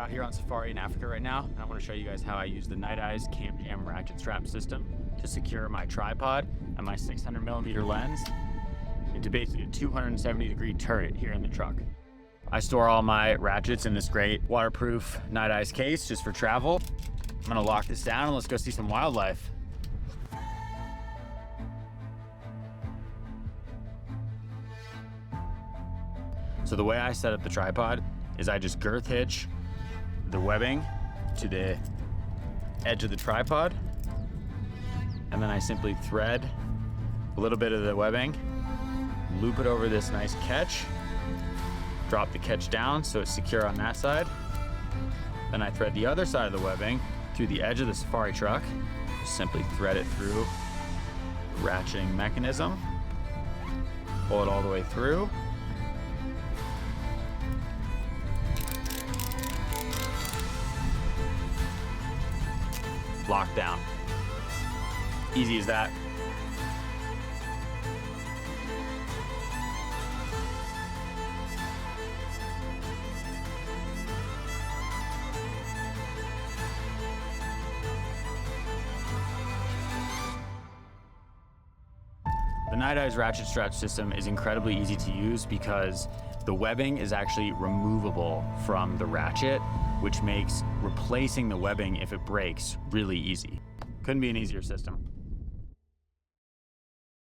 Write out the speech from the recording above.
out here on safari in Africa right now, and I want to show you guys how I use the Nite CamJam Ratchet Strap System to secure my tripod and my 600mm lens into basically a 270-degree turret here in the truck. I store all my ratchets in this great waterproof Nite case just for travel. I'm gonna lock this down and let's go see some wildlife. So the way I set up the tripod is I just girth hitch the webbing to the edge of the tripod, and then I simply thread a little bit of the webbing, loop it over this nice catch, drop the catch down so it's secure on that side. Then I thread the other side of the webbing through the edge of the safari truck, just simply thread it through the ratcheting mechanism, pull it all the way through. Lock down. Easy as that. The Nite Ratchet Strap System is incredibly easy to use because the webbing is actually removable from the ratchet, which makes replacing the webbing if it breaks really easy. Couldn't be an easier system.